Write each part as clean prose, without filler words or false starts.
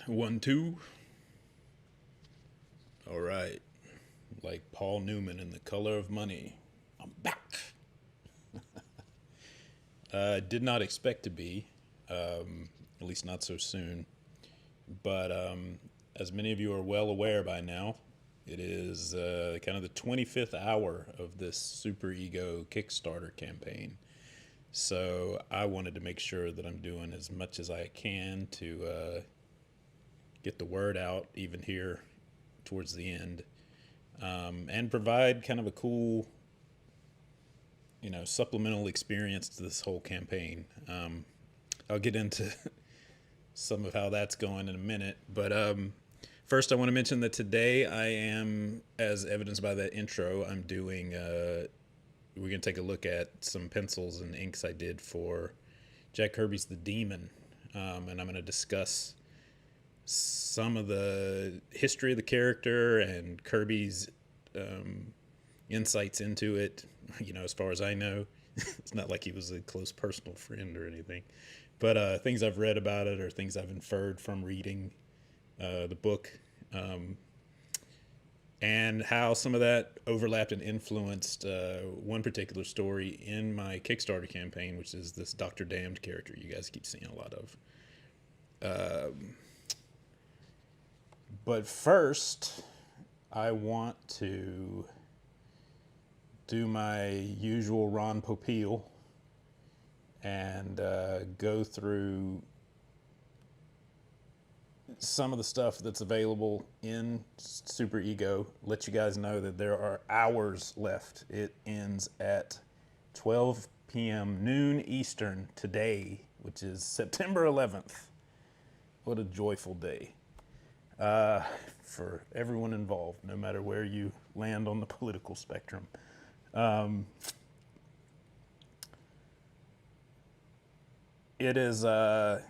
1, 2. All right. Like Paul Newman in The Color of Money. I'm back. Did not expect to be, at least not so soon. But as many of you are well aware by now, it is kind of the 25th hour of this Super Ego Kickstarter campaign. So I wanted to make sure that I'm doing as much as I can to get the word out, even here towards the end, and provide kind of a cool, supplemental experience to this whole campaign. I'll get into some of how that's going in a minute, but first I want to mention that today I am, as evidenced by that intro, I'm doing, we're going to take a look at some pencils and inks I did for Jack Kirby's The Demon, and I'm going to discuss some of the history of the character and Kirby's insights into it. As far as I know, it's not like he was a close personal friend or anything, but things I've read about it or things I've inferred from reading the book, and how some of that overlapped and influenced one particular story in my Kickstarter campaign, which is this Dr. Damned character you guys keep seeing a lot of. But first, I want to do my usual Ron Popeil and go through some of the stuff that's available in Super Ego. Let you guys know that there are hours left. It ends at 12 p.m. noon Eastern today, which is September 11th. What a joyful day. For everyone involved, no matter where you land on the political spectrum. It is, well,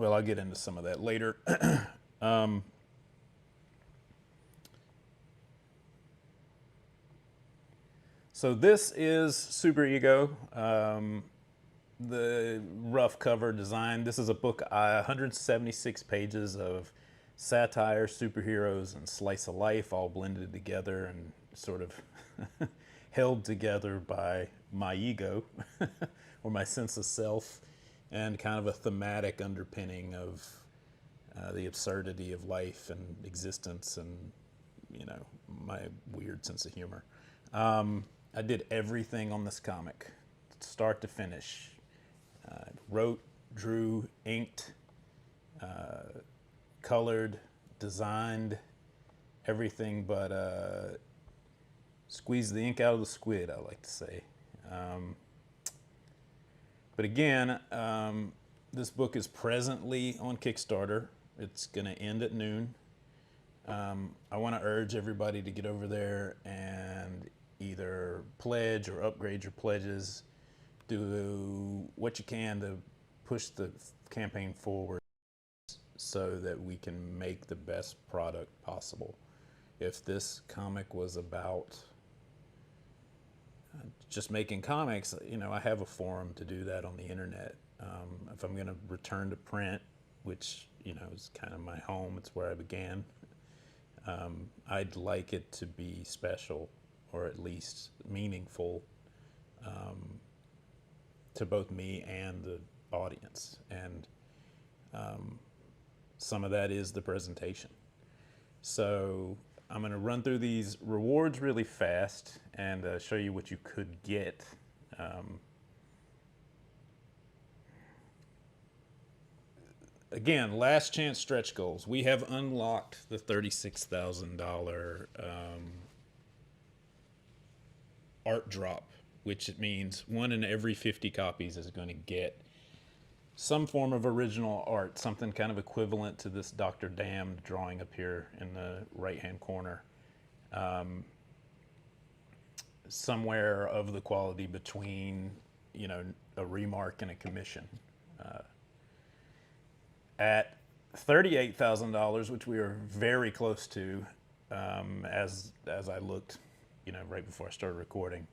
I'll get into some of that later. So this is Super Ego. The rough cover design. This is a book, 176 pages of satire, superheroes, and slice of life all blended together and sort of held together by my ego or my sense of self, and kind of a thematic underpinning of the absurdity of life and existence and, my weird sense of humor. I did everything on this comic, start to finish. Wrote, drew, inked, colored, designed, everything but squeezed the ink out of the squid, I like to say. But again, this book is presently on Kickstarter. It's going to end at noon. I want to urge everybody to get over there and either pledge or upgrade your pledges. Do what you can to push the campaign forward so that we can make the best product possible. If this comic was about just making comics, I have a forum to do that on the internet. If I'm going to return to print, which, is kind of my home, it's where I began, I'd like it to be special or at least meaningful to both me and the audience. And some of that is the presentation. So I'm going to run through these rewards really fast and show you what you could get. Again, last chance stretch goals. We have unlocked the $36,000 art drop, which it means 1 in every 50 copies is going to get some form of original art, something kind of equivalent to this Dr. Damned drawing up here in the right-hand corner. Somewhere of the quality between, a remark and a commission. At $38,000, which we are very close to, as I looked, right before I started recording,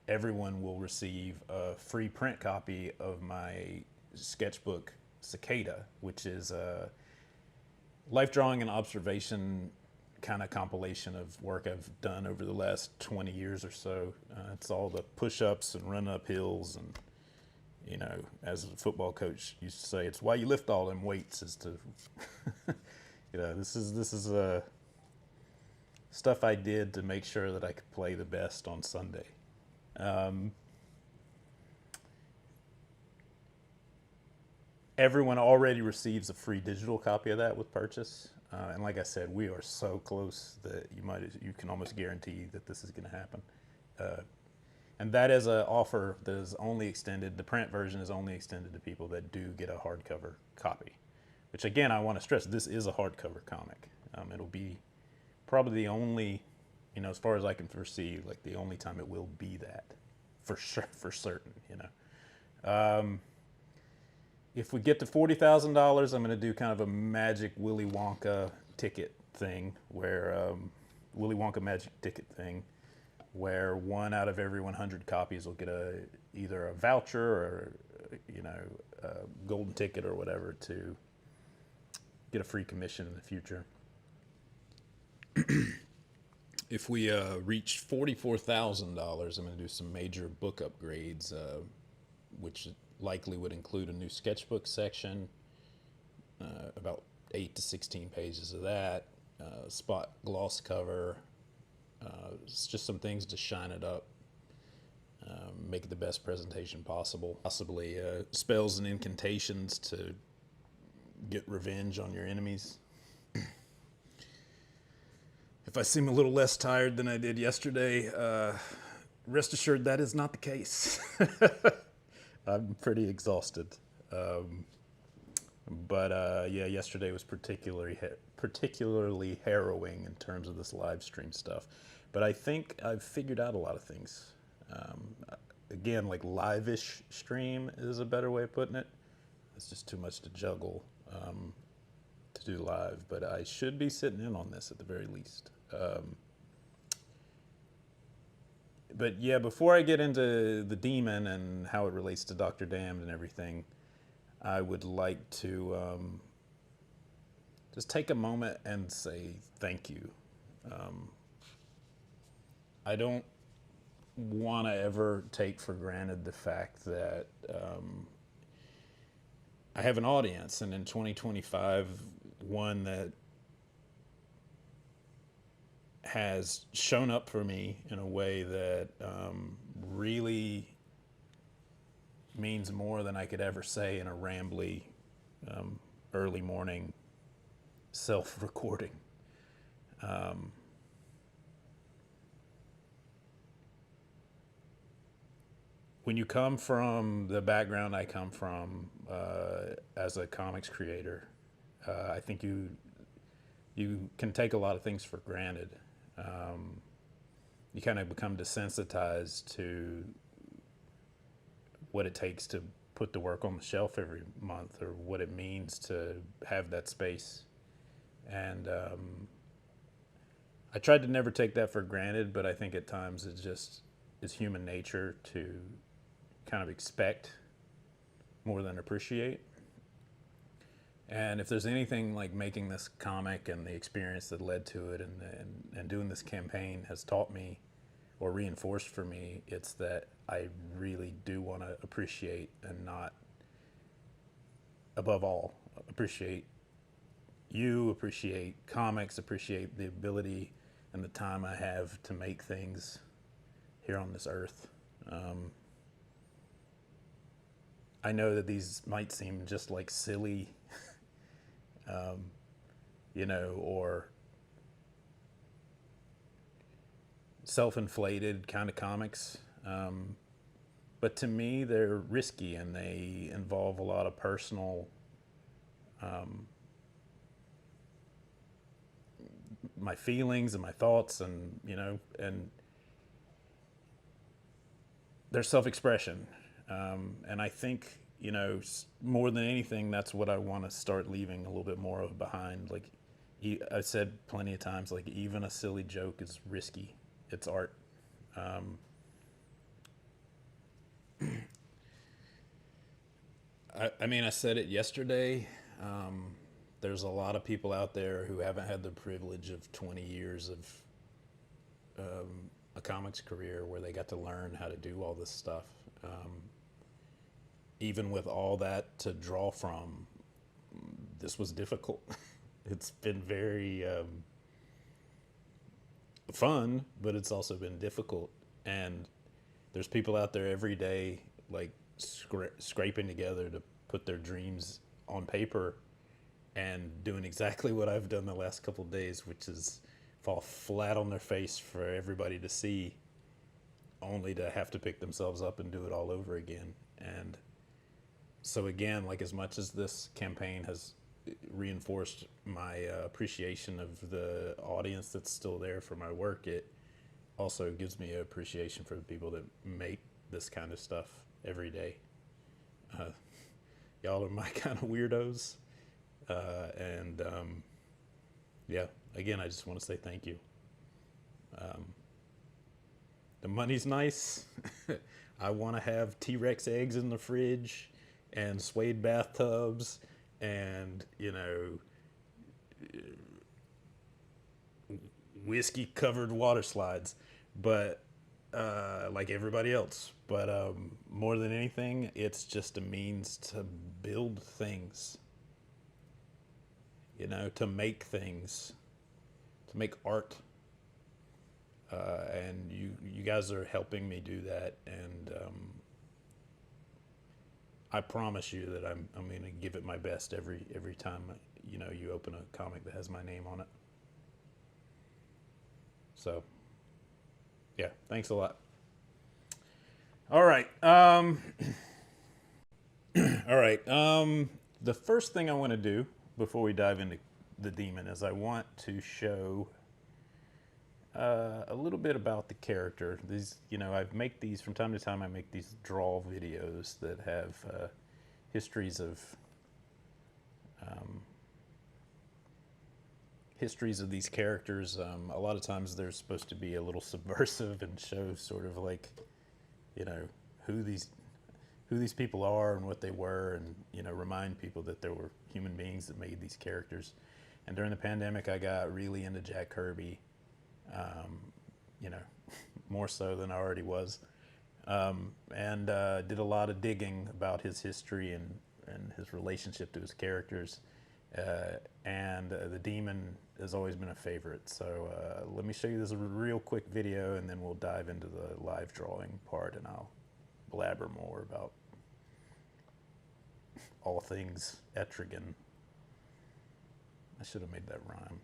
everyone will receive a free print copy of my sketchbook Cicada, which is a life drawing and observation kind of compilation of work I've done over the last 20 years or so. It's all the push-ups and run-up hills, and as a football coach used to say, it's why you lift all them weights, is to this is stuff I did to make sure that I could play the best on Sunday. Everyone already receives a free digital copy of that with purchase. And like I said, we are so close that you can almost guarantee that this is going to happen. And that is an offer that is only extended. The print version is only extended to people that do get a hardcover copy, which again, I want to stress, this is a hardcover comic. It'll be probably the only, as far as I can foresee, like the only time it will be that, for sure, for certain, If we get to $40,000, I'm going to do kind of a magic Willy Wonka ticket thing, where Willy Wonka magic ticket thing, where 1 out of every 100 copies will get either a voucher or a golden ticket or whatever to get a free commission in the future. If we reach $44,000, I'm going to do some major book upgrades, which likely would include a new sketchbook section, about 8 to 16 pages of that, spot gloss cover, it's just some things to shine it up, make it the best presentation possible. Possibly spells and incantations to get revenge on your enemies. If I seem a little less tired than I did yesterday, rest assured that is not the case. I'm pretty exhausted. But yesterday was particularly harrowing in terms of this live stream stuff. But I think I've figured out a lot of things. Again, like live-ish stream is a better way of putting it. It's just too much to juggle to do live, but I should be sitting in on this at the very least. But yeah, before I get into the demon and how it relates to Dr. Damned and everything, I would like to just take a moment and say thank you. I don't want to ever take for granted the fact that I have an audience, and in 2025, one that has shown up for me in a way that really means more than I could ever say in a rambly early morning self-recording. When you come from the background I come from as a comics creator, I think you can take a lot of things for granted. You kind of become desensitized to what it takes to put the work on the shelf every month, or what it means to have that space. And I tried to never take that for granted, but I think at times it just is human nature to kind of expect more than appreciate. And if there's anything like making this comic and the experience that led to it and doing this campaign has taught me or reinforced for me, it's that I really do want to appreciate, and not, above all, appreciate you, appreciate comics, appreciate the ability and the time I have to make things here on this earth. I know that these might seem just like silly, or self-inflated kind of comics. But to me, they're risky, and they involve a lot of personal, my feelings and my thoughts, and, and their self-expression. And I think, more than anything, that's what I want to start leaving a little bit more of behind. Like I said plenty of times, like even a silly joke is risky. It's art. I mean, I said it yesterday. There's a lot of people out there who haven't had the privilege of 20 years of a comics career where they got to learn how to do all this stuff. Even with all that to draw from, this was difficult. It's been very fun, but it's also been difficult. And there's people out there every day, like scraping together to put their dreams on paper and doing exactly what I've done the last couple of days, which is fall flat on their face for everybody to see, only to have to pick themselves up and do it all over again. And so again, like, as much as this campaign has reinforced my appreciation of the audience that's still there for my work, it also gives me an appreciation for the people that make this kind of stuff every day. Y'all are my kind of weirdos. Yeah, again, I just want to say thank you. The money's nice. I want to have T-Rex eggs in the fridge and suede bathtubs and, you know, whiskey covered water slides, but like everybody else. But more than anything, it's just a means to build things, you know, to make things, to make art. And you guys are helping me do that, and I promise you that I'm going to give it my best every time, you know, you open a comic that has my name on it. So, yeah, thanks a lot. All right. All right. The first thing I want to do before we dive into the demon is I want to show a little bit about the character. These, you know, I make these from time to time. I make these draw videos that have histories of these characters. A lot of times they're supposed to be a little subversive and show sort of like, you know, who these people are and what they were, and, you know, remind people that there were human beings that made these characters. And during the pandemic, I got really into Jack Kirby. You know, more so than I already was, and did a lot of digging about his history and his relationship to his characters, and the demon has always been a favorite. So let me show you this real quick video, and then we'll dive into the live drawing part, and I'll blabber more about all things Etrigan. I should have made that rhyme.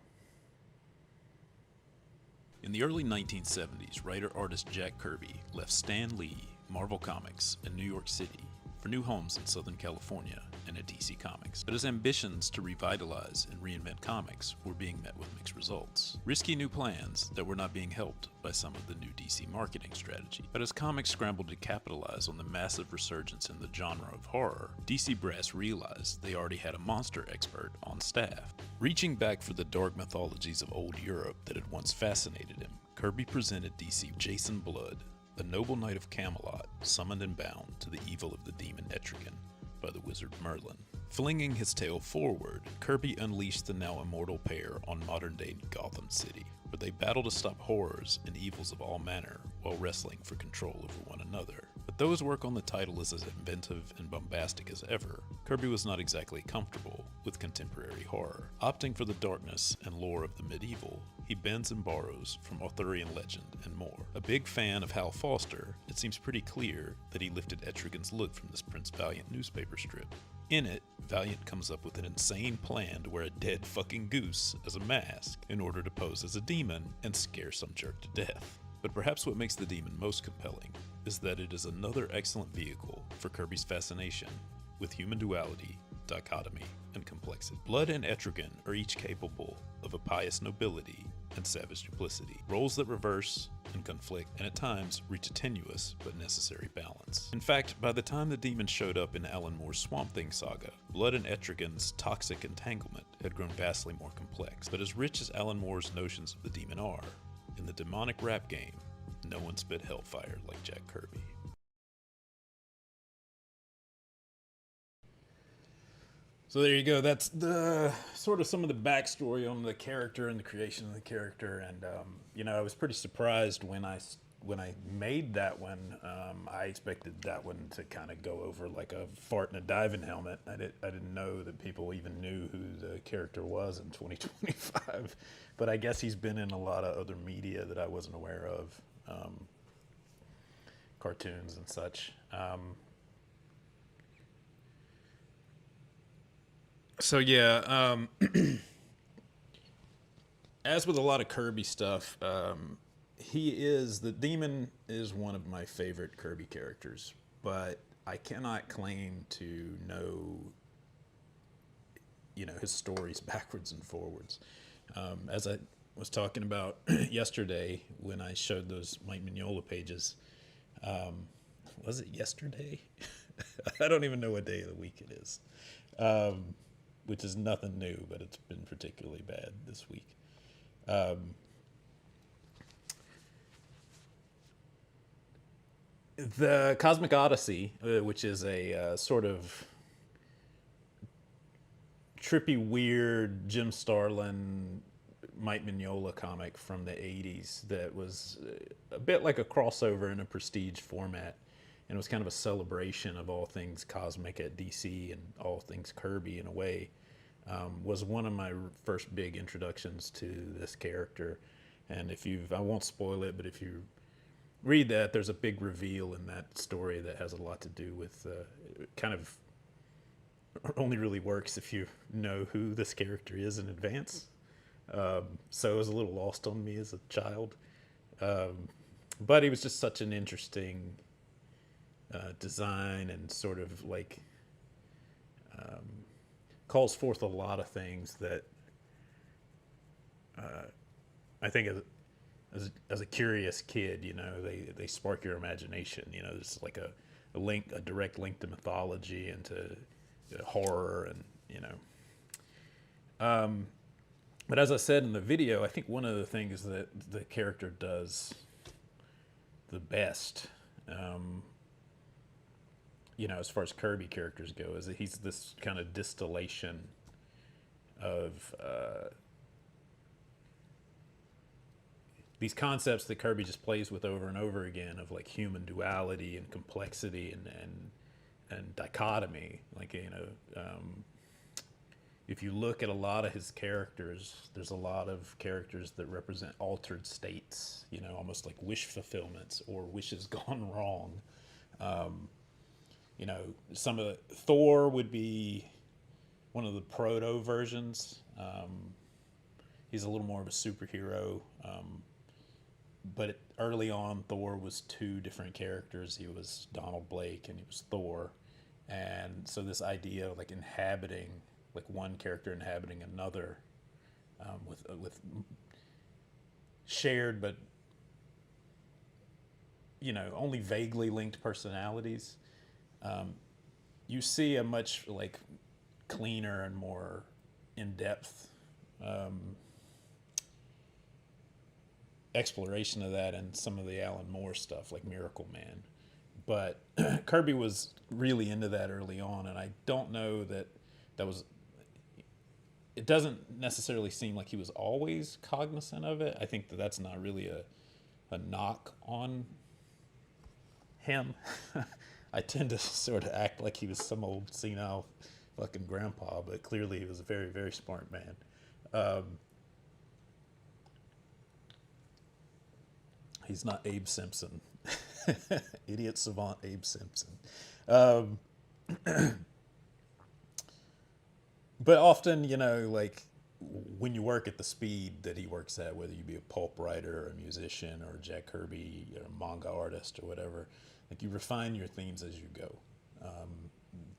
In the early 1970s, writer-artist Jack Kirby left Stan Lee, Marvel Comics, and New York City for new homes in Southern California and at DC Comics. But his ambitions to revitalize and reinvent comics were being met with mixed results. Risky new plans that were not being helped by some of the new DC marketing strategy. But as comics scrambled to capitalize on the massive resurgence in the genre of horror, DC brass realized they already had a monster expert on staff. Reaching back for the dark mythologies of old Europe that had once fascinated him, Kirby presented DC Jason Blood, a noble knight of Camelot, summoned and bound to the evil of the demon Etrigan by the wizard Merlin. Flinging his tale forward, Kirby unleashed the now immortal pair on modern-day Gotham City, where they battle to stop horrors and evils of all manner while wrestling for control over one another. But though his work on the title is as inventive and bombastic as ever, Kirby was not exactly comfortable with contemporary horror. Opting for the darkness and lore of the medieval, he bends and borrows from Arthurian legend and more. A big fan of Hal Foster, it seems pretty clear that he lifted Etrigan's look from this Prince Valiant newspaper strip. In it, Valiant comes up with an insane plan to wear a dead fucking goose as a mask in order to pose as a demon and scare some jerk to death. But perhaps what makes the demon most compelling is that it is another excellent vehicle for Kirby's fascination with human duality, dichotomy, and complexity. Blood and Etrigan are each capable of a pious nobility and savage duplicity, roles that reverse and conflict, and at times reach a tenuous but necessary balance. In fact, by the time the demon showed up in Alan Moore's Swamp Thing saga, Blood and Etrigan's toxic entanglement had grown vastly more complex. But as rich as Alan Moore's notions of the demon are, in the demonic rap game, no one spit hellfire like Jack Kirby. So there you go. That's the sort of some of the backstory on the character and the creation of the character. And I was pretty surprised when I made that one. I expected that one to kind of go over like a fart in a diving helmet. I didn't know that people even knew who the character was in 2025. But I guess he's been in a lot of other media that I wasn't aware of, cartoons and such. So yeah, as with a lot of Kirby stuff, the demon is one of my favorite Kirby characters, but I cannot claim to know, his stories backwards and forwards. As I was talking about yesterday when I showed those Mike Mignola pages, was it yesterday? I don't even know what day of the week it is. Which is nothing new, but it's been particularly bad this week. The Cosmic Odyssey, which is a sort of trippy, weird Jim Starlin, Mike Mignola comic from the 80s that was a bit like a crossover in a prestige format. And it was kind of a celebration of all things cosmic at DC and all things Kirby in a way. Was one of my first big introductions to this character. And I won't spoil it, but if you read that, there's a big reveal in that story that has a lot to do with, kind of only really works if you know who this character is in advance. So it was a little lost on me as a child. But he was just such an interesting design, and sort of like calls forth a lot of things that I think as a curious kid, they spark your imagination. There's like a direct link to mythology and to horror, and but as I said in the video, I think one of the things that the character does the best, as far as Kirby characters go, is that he's this kind of distillation of these concepts that Kirby just plays with over and over again, of like human duality and complexity and dichotomy. Like, if you look at a lot of his characters, there's a lot of characters that represent altered states, almost like wish fulfillments or wishes gone wrong. Some of Thor would be one of the proto versions. He's a little more of a superhero. But early on, Thor was two different characters. He was Donald Blake and he was Thor. And so this idea of like inhabiting, like one character inhabiting another, with shared but only vaguely linked personalities. You see a much like cleaner and more in-depth exploration of that in some of the Alan Moore stuff, like Miracle Man. But Kirby was really into that early on, and I don't know that was. It doesn't necessarily seem like he was always cognizant of it. I think that that's not really a knock on him. I tend to sort of act like he was some old senile fucking grandpa, but clearly he was a very, very smart man. He's not Abe Simpson. Idiot savant Abe Simpson. But often, like when you work at the speed that he works at, whether you be a pulp writer or a musician or Jack Kirby or a manga artist or whatever, like you refine your themes as you go.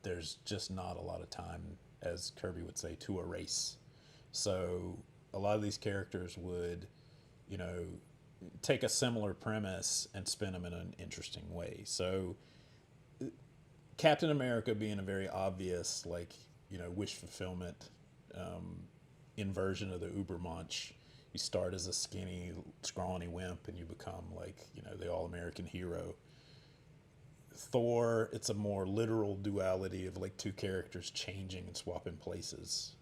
There's just not a lot of time, as Kirby would say, to erase. So a lot of these characters would, take a similar premise and spin them in an interesting way. So Captain America being a very obvious, like, wish fulfillment inversion of the Ubermensch. You start as a skinny, scrawny wimp and you become like, the all-American hero. Thor, it's a more literal duality of like two characters changing and swapping places.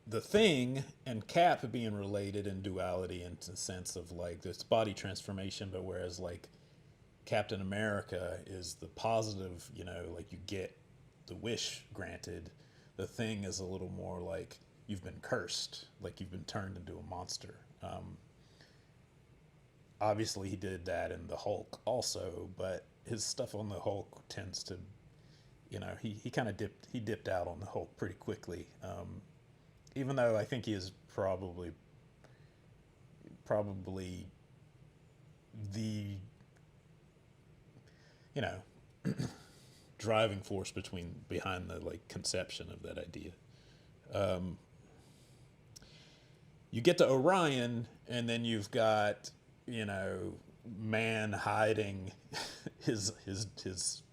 The Thing and Cap being related in duality in the sense of like this body transformation, but whereas like Captain America is the positive, you know, like you get the wish granted. The Thing is a little more like you've been cursed, like you've been turned into a monster. Obviously, he did that in the Hulk also, but his stuff on the Hulk tends to, you know, he kind of dipped out on the Hulk pretty quickly. Even though I think he is probably the, you know, driving force behind the like conception of that idea. You get to Orion, and then you've got, you know, man hiding his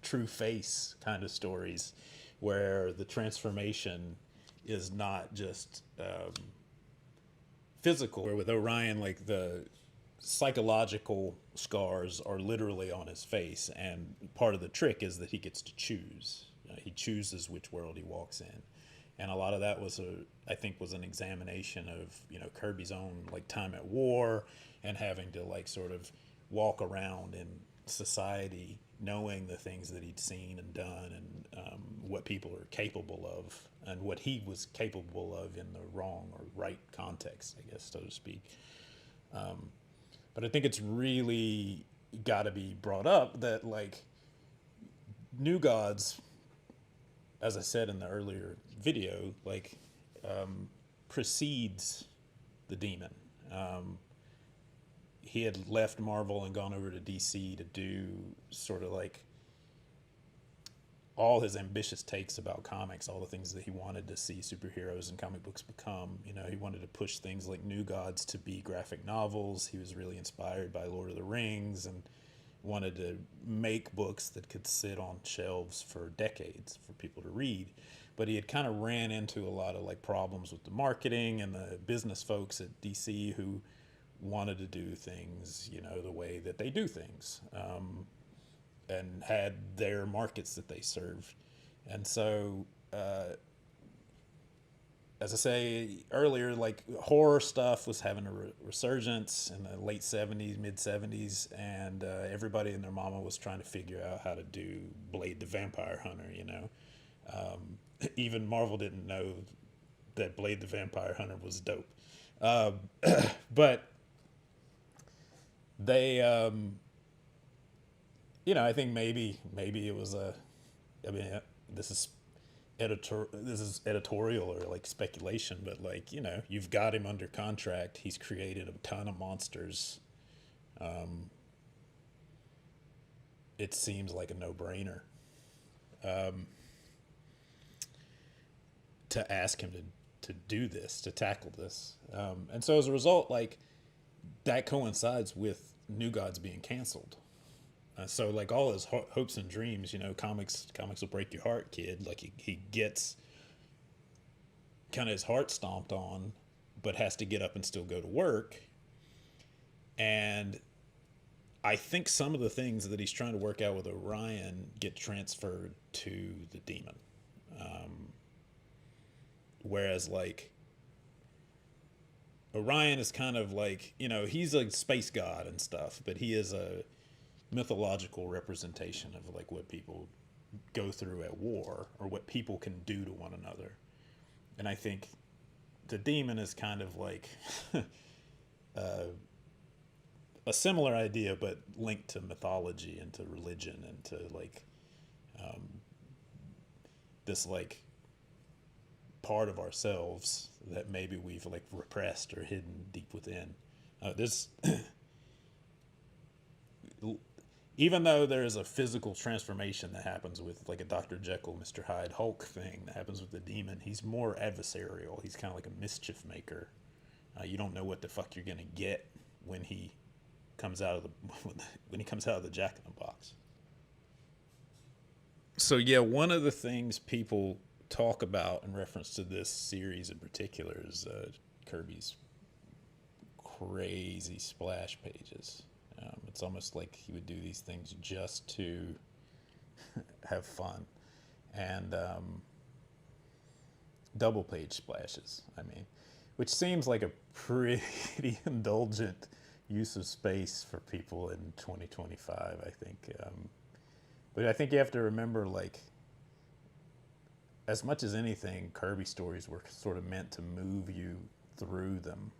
true face kind of stories, where the transformation is not just physical. Where with Orion, like the psychological scars are literally on his face, and part of the trick is that he gets to choose. He chooses which world he walks in, and a lot of that was I think was an examination of, you know, Kirby's own like time at war and having to like sort of walk around in society knowing the things that he'd seen and done, and what people are capable of, and what he was capable of in the wrong or right context, I guess, so to speak. But I think it's really got to be brought up that like New Gods, as I said in the earlier video, like precedes the Demon. He had left Marvel and gone over to DC to do sort of like all his ambitious takes about comics, all the things that he wanted to see superheroes and comic books become. You know, he wanted to push things like New Gods to be graphic novels. He was really inspired by Lord of the Rings and wanted to make books that could sit on shelves for decades for people to read. But he had kind of ran into a lot of like problems with the marketing and the business folks at DC who wanted to do things, you know, the way that they do things, and had their markets that they served. And so, as I say earlier, like horror stuff was having a resurgence in the late 70s, mid 70s, and everybody and their mama was trying to figure out how to do Blade the Vampire Hunter, you know. Even Marvel didn't know that Blade the Vampire Hunter was dope. But they, you know, I think maybe it was I mean, this is editorial or like speculation, but like, you know, you've got him under contract. He's created a ton of monsters. It seems like a no-brainer to ask him to do this, to tackle this. And so as a result, like that coincides with New Gods being canceled. So like all his hopes and dreams, you know, comics will break your heart, kid. Like he gets kind of his heart stomped on, but has to get up and still go to work. And I think some of the things that he's trying to work out with Orion get transferred to the Demon. Whereas like Orion is kind of like, you know, he's a space god and stuff, but he is a mythological representation of like what people go through at war or what people can do to one another. And I think the Demon is kind of like a similar idea, but linked to mythology and to religion and to like this like part of ourselves that maybe we've like repressed or hidden deep within. This even though there is a physical transformation that happens with like a Dr. Jekyll, Mr. Hyde, Hulk thing that happens with the Demon, he's more adversarial. He's kind of like a mischief maker. You don't know what the fuck you're gonna get when he comes out of the Jack in the Box. So yeah, one of the things people talk about in reference to this series in particular is Kirby's crazy splash pages. It's almost like he would do these things just to have fun. And double page splashes, I mean, which seems like a pretty indulgent use of space for people in 2025, I think. But I think you have to remember, like, as much as anything, Kirby stories were sort of meant to move you through them,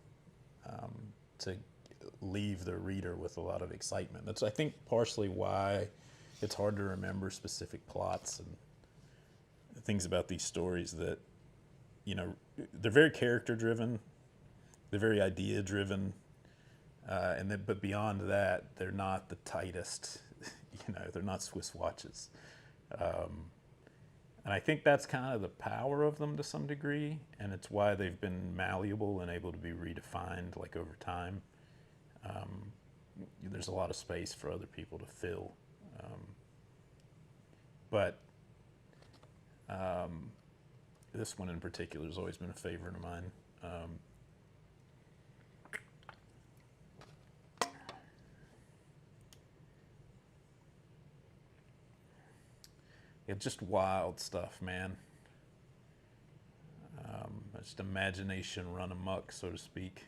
to leave the reader with a lot of excitement. That's, I think, partially why it's hard to remember specific plots and things about these stories that, you know, they're very character driven, they're very idea driven, and then, but beyond that, they're not the tightest, you know, they're not Swiss watches. And I think that's kind of the power of them to some degree, and it's why they've been malleable and able to be redefined, like, over time. There's a lot of space for other people to fill. But this one in particular has always been a favorite of mine. Yeah, just wild stuff, man. Just imagination run amok, so to speak.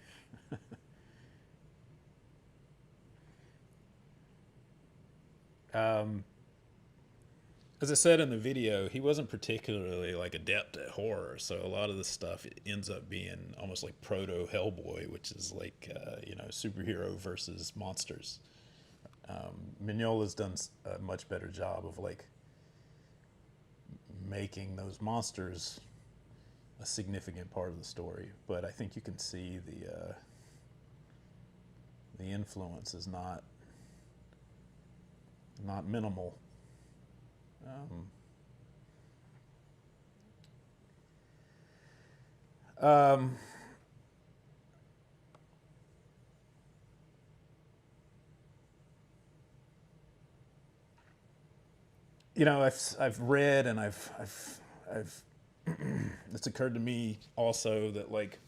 As I said in the video, he wasn't particularly, like, adept at horror, so a lot of this stuff ends up being almost like proto Hellboy, which is like, you know, superhero versus monsters. Mignola's done a much better job of, like, making those monsters a significant part of the story, but I think you can see the influence is not minimal. You know, I've read and I've it's occurred to me also that, like,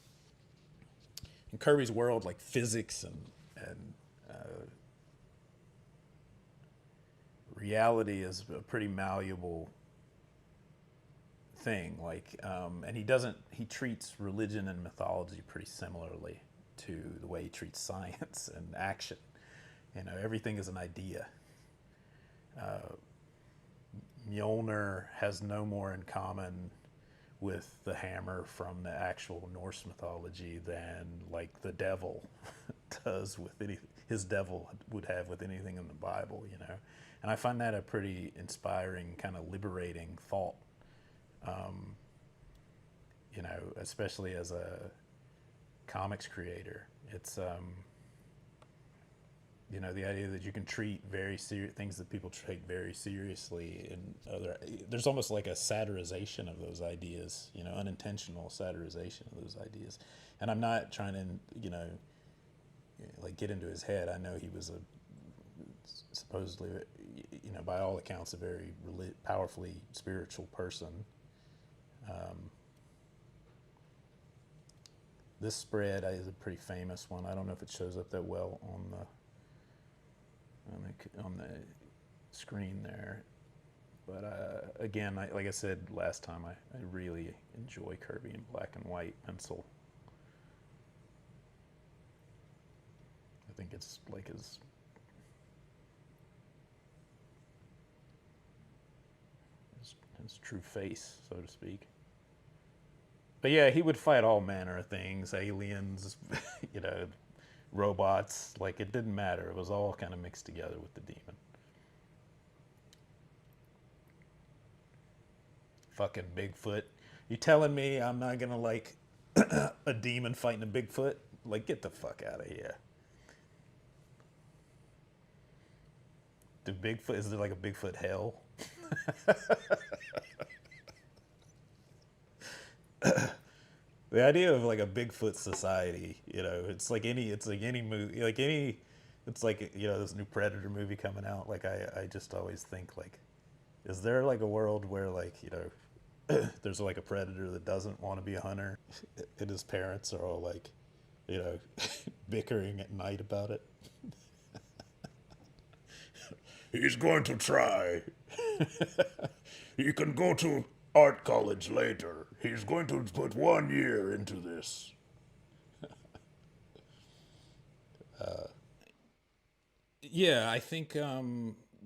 in Kirby's world, like, physics and reality is a pretty malleable thing. Like, and he treats religion and mythology pretty similarly to the way he treats science and action. You know, everything is an idea. Mjolnir has no more in common with the hammer from the actual Norse mythology than, like, the devil does with his devil would have with anything in the Bible, you know. And I find that a pretty inspiring, kind of liberating thought, you know, especially as a comics creator. It's, you know, the idea that you can treat very serious things that people take very seriously, and there's almost like a satirization of those ideas, you know, unintentional satirization of those ideas. And I'm not trying to, you know, like, get into his head. I know he was supposedly, you know, by all accounts, a very powerfully spiritual person. This spread is a pretty famous one. I don't know if it shows up that well on the screen there, but again, like I said last time, I really enjoy Kirby in black and white pencil. I think it's like his true face, so to speak. But yeah, he would fight all manner of things, aliens, you know, robots. Like, it didn't matter. It was all kind of mixed together with the demon. Fucking Bigfoot. You telling me I'm not gonna like a demon fighting a Bigfoot? Like, get the fuck out of here. Is there like a Bigfoot hell? The idea of, like, a Bigfoot society, you know, it's like any movie, like it's like, you know, this new Predator movie coming out. Like, I just always think, like, is there, like, a world where, like, you know, there's, like, a predator that doesn't want to be a hunter and his parents are all, like, you know, bickering at night about it? He's going to try. He can go to art college later. He's going to put 1 year into this. Yeah, I think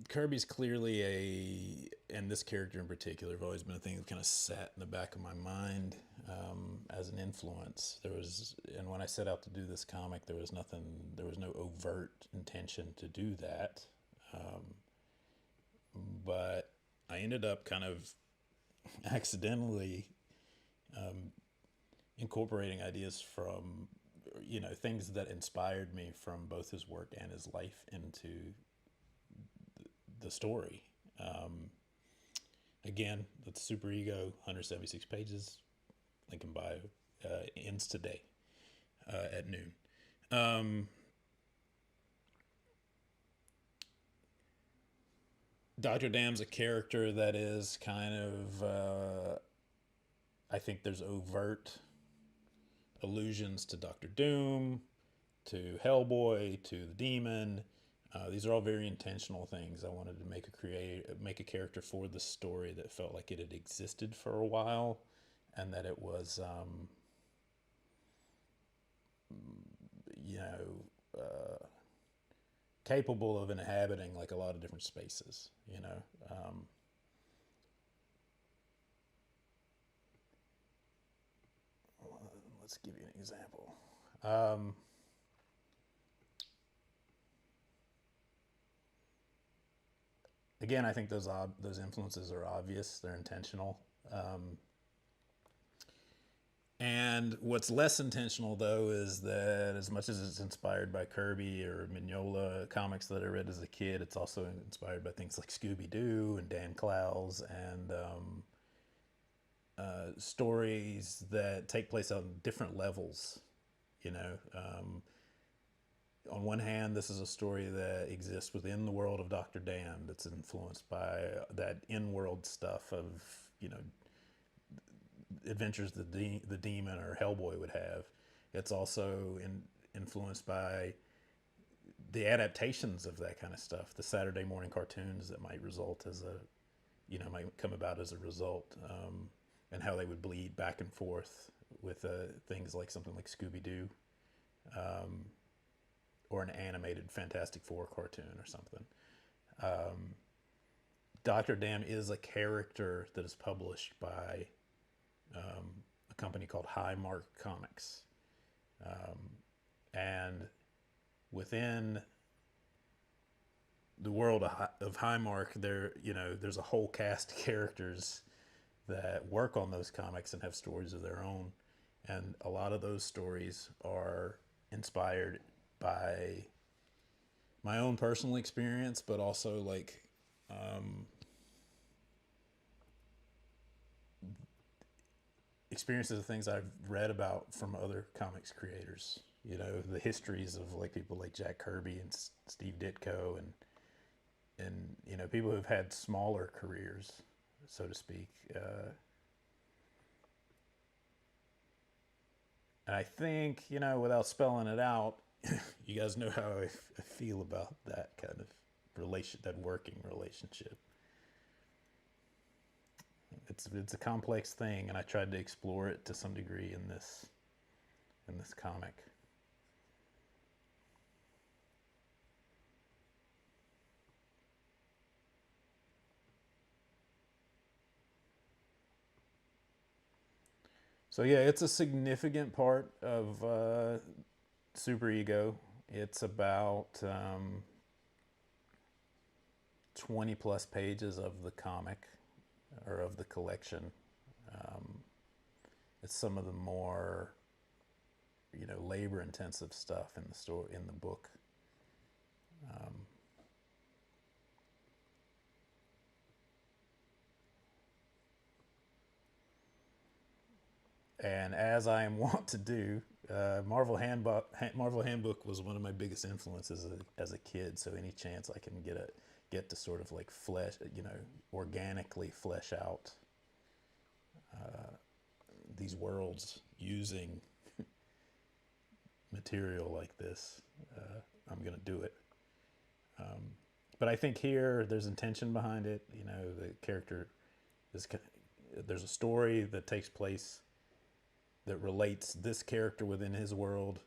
Kirby's clearly and this character in particular, have always been a thing that kind of sat in the back of my mind as an influence. And when I set out to do this comic, there was no overt intention to do that. But I ended up kind of accidentally incorporating ideas from, things that inspired me from both his work and his life into the story. Again, that's Super Ego, 176 pages. Link in bio. Ends today at noon. Dr. Dam's a character that is kind of, I think there's overt allusions to Doctor Doom, to Hellboy, to the Demon. These are all very intentional things. I wanted to make a character for the story that felt like it had existed for a while, and that it was, capable of inhabiting like a lot of different spaces. Let's give you an example. Again, I think those influences are obvious. They're intentional. And what's less intentional, though, is that as much as it's inspired by Kirby or Mignola comics that I read as a kid, it's also inspired by things like Scooby-Doo and Dan Clowes and stories that take place on different levels. On one hand, this is a story that exists within the world of Dr. Dan that's influenced by that in-world stuff of, adventures the Demon or Hellboy would have. It's also influenced by the adaptations of that kind of stuff, the Saturday morning cartoons that might might come about as a result, and how they would bleed back and forth with things like something like Scooby-Doo, or an animated Fantastic Four cartoon or something. Dr. Dam is a character that is published by a company called Highmark Comics. And within the world of Highmark, there's a whole cast of characters that work on those comics and have stories of their own. And a lot of those stories are inspired by my own personal experience, but also like experiences of things I've read about from other comics creators. The histories of like people like Jack Kirby and Steve Ditko and people who've had smaller careers, so to speak. And I think, without spelling it out, you guys know how I feel about that kind of that working relationship. It's a complex thing, and I tried to explore it to some degree in this comic. So yeah, it's a significant part of Super Ego. It's about 20 plus pages of the comic, or of the collection. It's some of the more, labor intensive stuff in the book. And as I am wont to do, Marvel Handbook was one of my biggest influences as a kid. So any chance I can get to sort of like organically flesh out these worlds using material like this, I'm gonna do it. but I think here there's intention behind it. You know, the character is, there's a story that takes place that relates this character within his world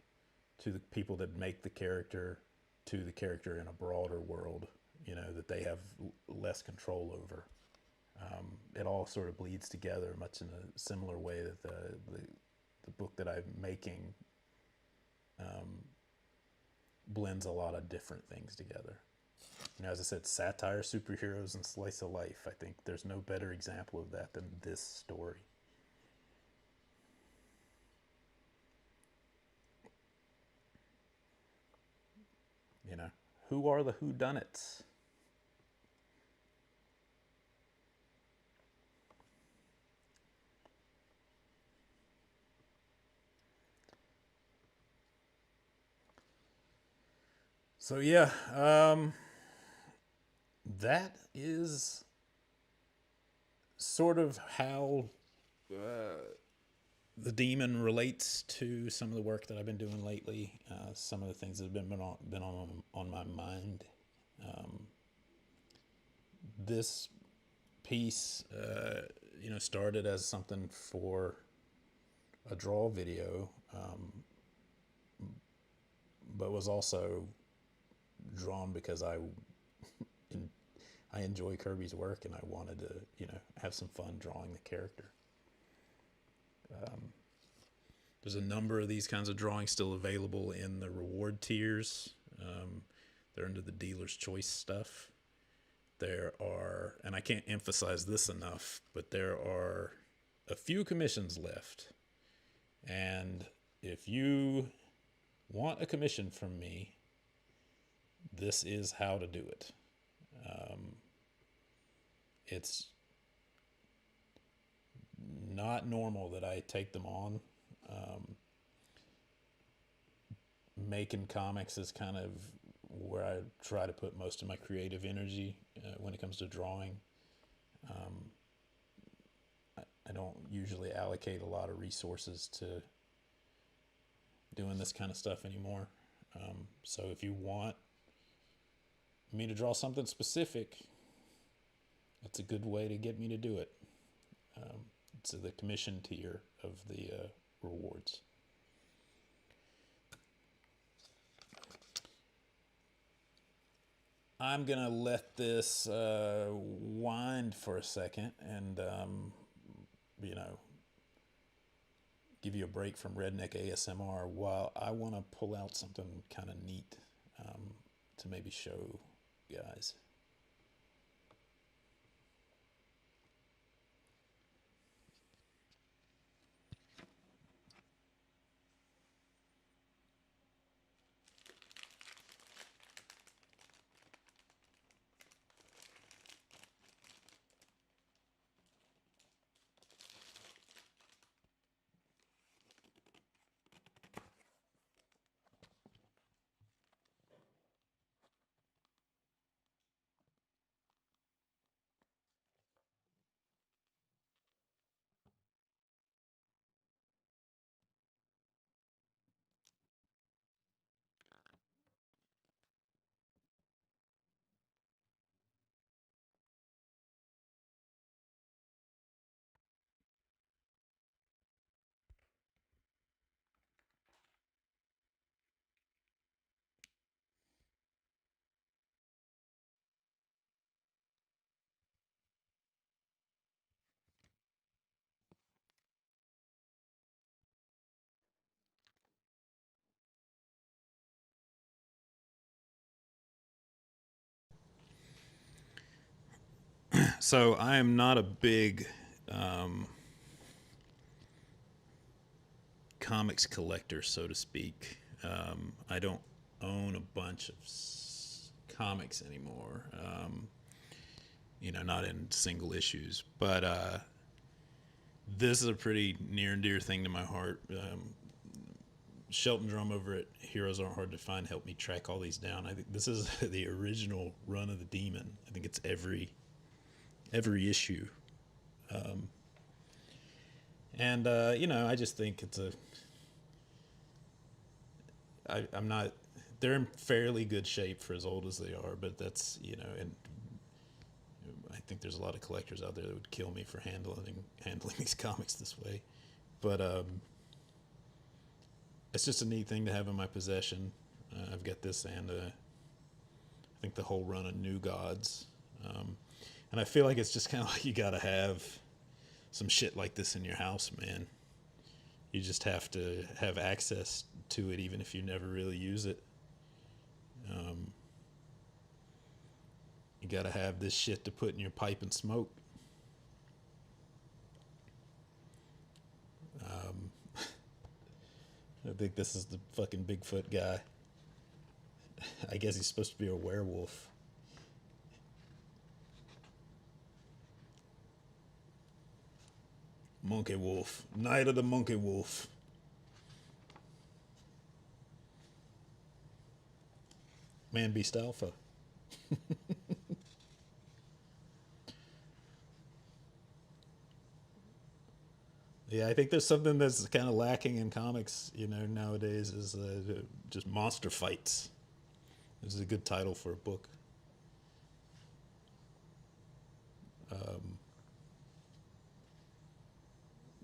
to the people that make the character, to the character in a broader world, you know, that they have less control over. It all sort of bleeds together much in a similar way that the book that I'm making blends a lot of different things together. You know, as I said, satire, superheroes, and slice of life. I think there's no better example of that than this story. You know, who are the whodunits? So yeah, that is sort of how the demon relates to some of the work that I've been doing lately. Some of the things that have been on my mind. This piece, you know, started as something for a draw video, but was also drawn because I enjoy Kirby's work and I wanted to, you know, have some fun drawing the character. There's a number of these kinds of drawings still available in the reward tiers. They're under the dealer's choice stuff. There are, and I can't emphasize this enough, but there are a few commissions left. And if you want a commission from me, this is how to do it. It's not normal that I take them on. Making comics is kind of where I try to put most of my creative energy when it comes to drawing. I don't usually allocate a lot of resources to doing this kind of stuff anymore. So if you want me to draw something specific, that's a good way to get me to do it. It's the commission tier of the rewards. I'm going to let this wind for a second and, you know, give you a break from redneck ASMR while I want to pull out something kind of neat to maybe show you guys. So I am not a big comics collector, so to speak. I don't own a bunch of comics anymore. You know, not in single issues, but this is a pretty near and dear thing to my heart. Shelton Drum over at Heroes Aren't Hard to Find helped me track all these down. I think this is the original run of the Demon. I think it's every issue. You know, I just think it's I'm not they're in fairly good shape for as old as they are, but that's, and I think there's a lot of collectors out there that would kill me for handling these comics this way. But it's just a neat thing to have in my possession. I've got this and I think the whole run of New Gods. And I feel like it's just kind of like you got to have some shit like this in your house, man. You just have to have access to it even if you never really use it. You got to have this shit to put in your pipe and smoke. I think this is the fucking Bigfoot guy. I guess he's supposed to be a werewolf. Monkey Wolf. Night of the Monkey Wolf. Man Beast Alpha. Yeah, I think there's something that's kind of lacking in comics, nowadays is just monster fights. This is a good title for a book.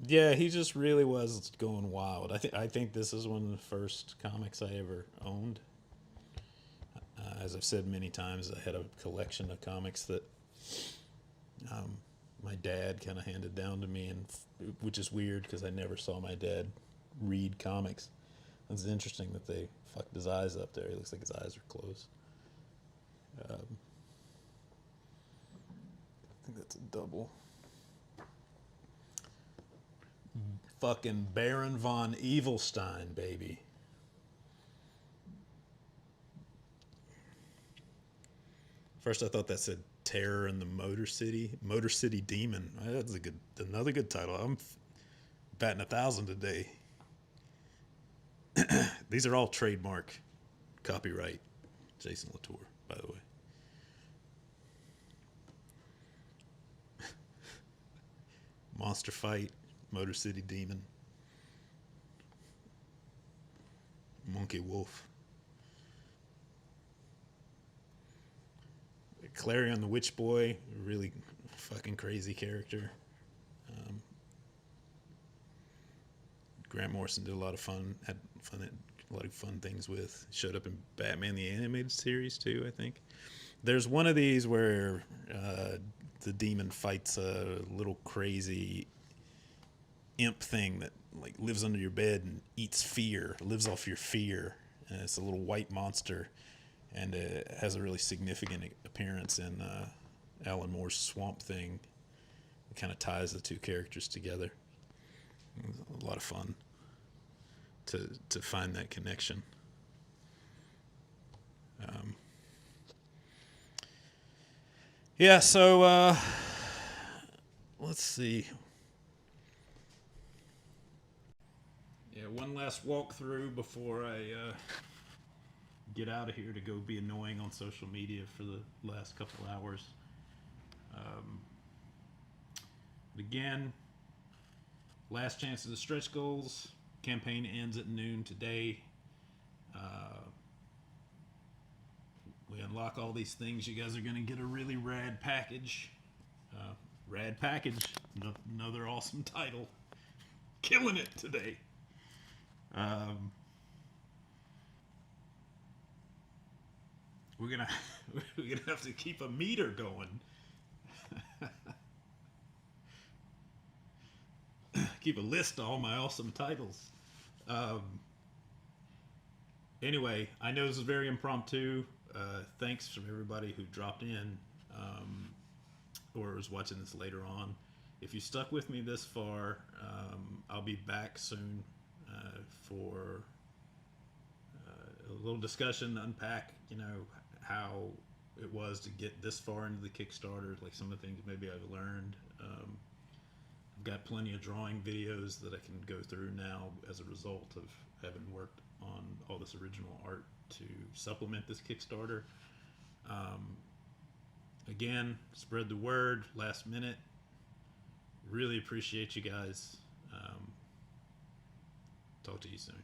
Yeah, he just really was going wild. I think this is one of the first comics I ever owned. As I've said many times, I had a collection of comics that my dad kind of handed down to me, and which is weird because I never saw my dad read comics. It's interesting that they fucked his eyes up there. He looks like his eyes are closed. I think that's a double. Fucking Baron von Evilstein, baby. First I thought that said Terror in the Motor City Demon. That's another good title. I'm batting 1,000 today. These are all trademark, copyright Jason Latour, by the way. Monster Fight, Motor City Demon, Monkey Wolf. Clarion the Witch Boy, really fucking crazy character. Grant Morrison did a lot of fun things with. Showed up in Batman the Animated Series too, I think. There's one of these where the demon fights a little crazy imp thing that like lives under your bed and eats fear, lives off your fear. And it's a little white monster, and it has a really significant appearance in Alan Moore's Swamp Thing. It kind of ties the two characters together. It was a lot of fun to find that connection. Yeah, so let's see. Yeah, one last walkthrough before I get out of here to go be annoying on social media for the last couple hours. Again, last chance to stretch goals. Campaign ends at noon today. We unlock all these things. You guys are going to get a really rad package. Rad package. Another awesome title. Killing it today. We're gonna have to keep a meter going. Keep a list of all my awesome titles. Anyway, I know this is very impromptu. Thanks from everybody who dropped in or is watching this later on. If you stuck with me this far, I'll be back soon for a little discussion, unpack, how it was to get this far into the Kickstarter, like some of the things maybe I've learned. I've got plenty of drawing videos that I can go through now as a result of having worked on all this original art to supplement this Kickstarter. Again, spread the word last minute. Really appreciate you guys. Talk to you soon.